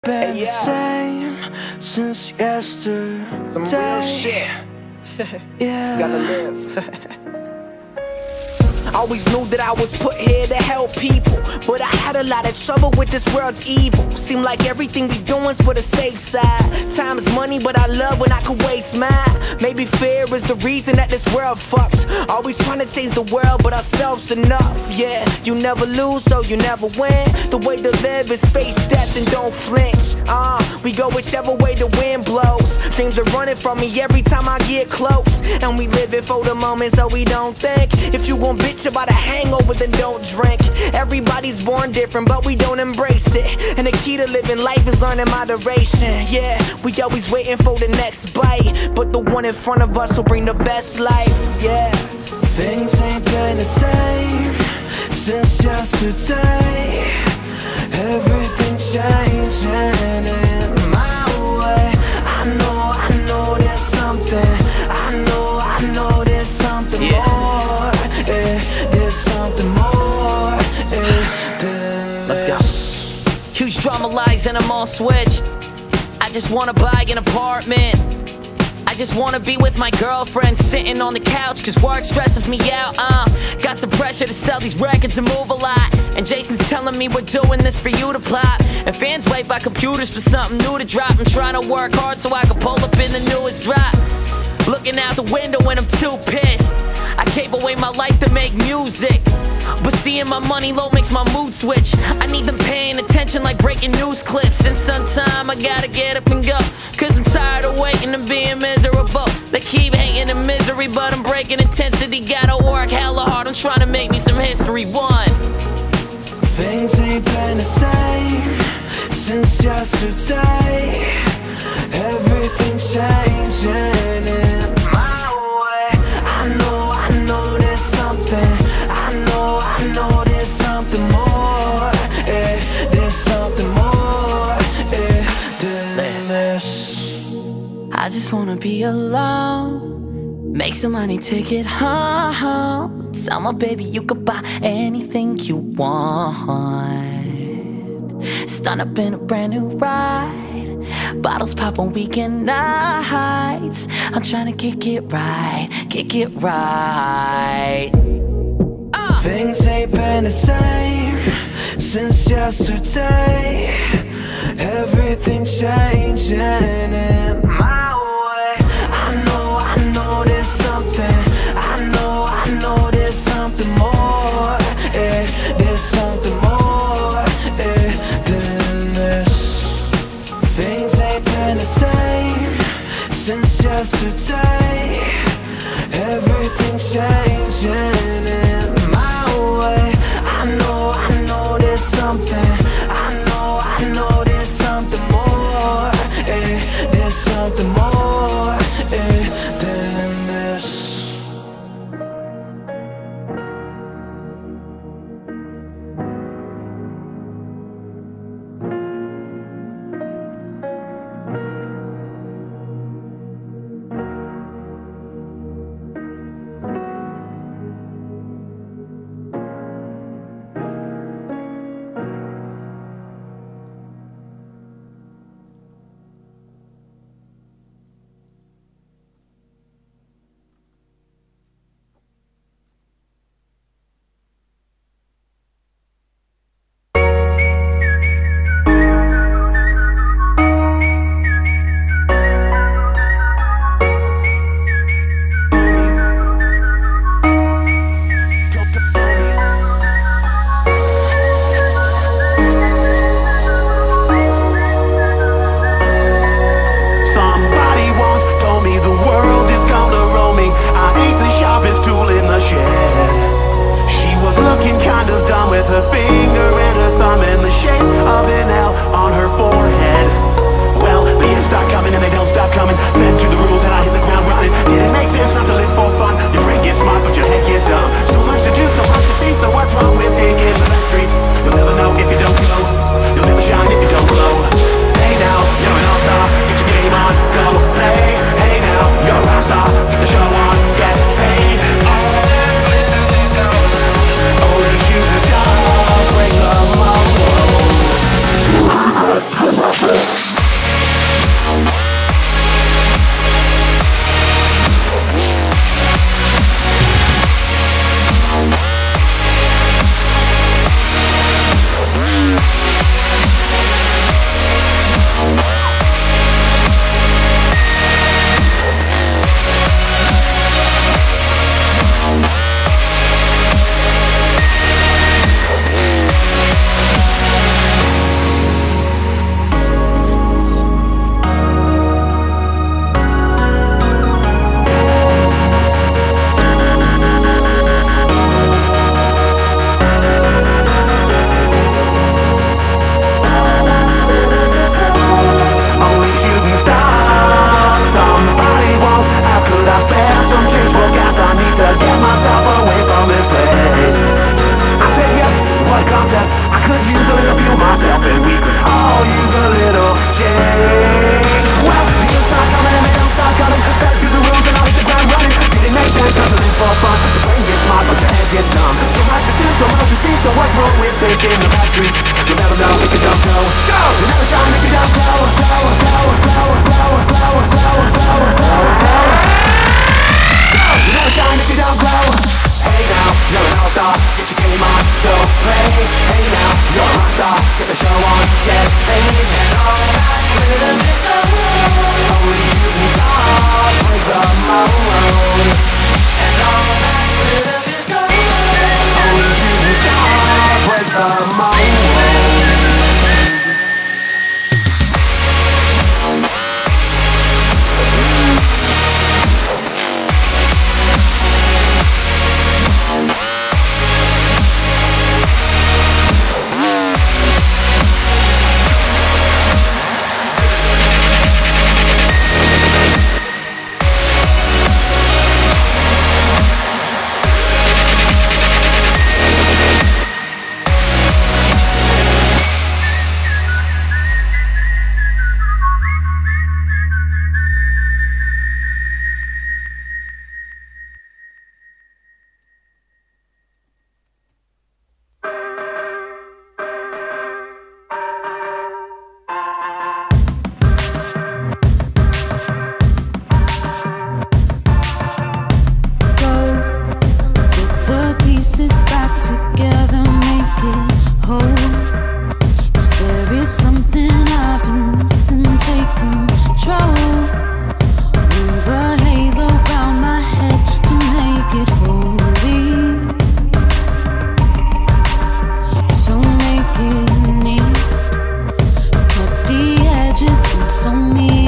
Been the same since yesterday. Some real shit. Yeah. Gotta live. Always knew that I was put here to help people, but I had a lot of trouble with this world's evil. Seem like everything we doing's for the safe side. Time is money, but I love when I could waste mine. Maybe fear is the reason that this world fucked. Always trying to change the world, but ourselves enough. Yeah, you never lose, so you never win. The way to live is face death and don't flinch. We go whichever way the wind blows. Dreams are running from me every time I get close, and we live it for the moment so we don't think. If you gon' bitch about a hangover, then don't drink. Everybody's born different, but we don't embrace it. And the key to living life is learning moderation. Yeah, we always waiting for the next bite, but the one in front of us will bring the best life. Yeah, things ain't been the same since yesterday. Everything changing in my way. I know there's something. I know there's something more. There's something more. Let's go. Huge drama lies and I'm all switched. I just wanna buy an apartment. I just wanna be with my girlfriend, sitting on the couch, cause work stresses me out. Got some pressure to sell these records and move a lot. And Jason's telling me we're doing this for you to pop. And fans wait by computers for something new to drop. I'm trying to work hard so I can pull up in the newest drop. Looking out the window and I'm too pissed. I gave away my life to make music, but seeing my money low makes my mood switch. I need them paying attention like breaking news clips. And sometime I gotta get up and go, cause I'm tired of waiting and being miserable. They keep hating in misery, but I'm breaking intensity. Gotta work hella hard, I'm trying to make me some history. Things ain't been the same since yesterday. Everything changing in my way. I know there's something. I know there's something more. There's something more than this. I just wanna be alone, make some money to get home. Tell my baby you could buy anything you want. Stun up in a brand new ride, bottles pop on weekend nights. I'm trying to kick it right, kick it right. Things ain't been the same since yesterday. Everything changing in my way. I know there's something. I know there's something more. There's something more than this. Things ain't been the same since yesterday. Everything changing in my way. I know there's something. I know there's something more. There's something more than this. control. Move a halo round my head to make it holy. So make it neat. Cut the edges and so me.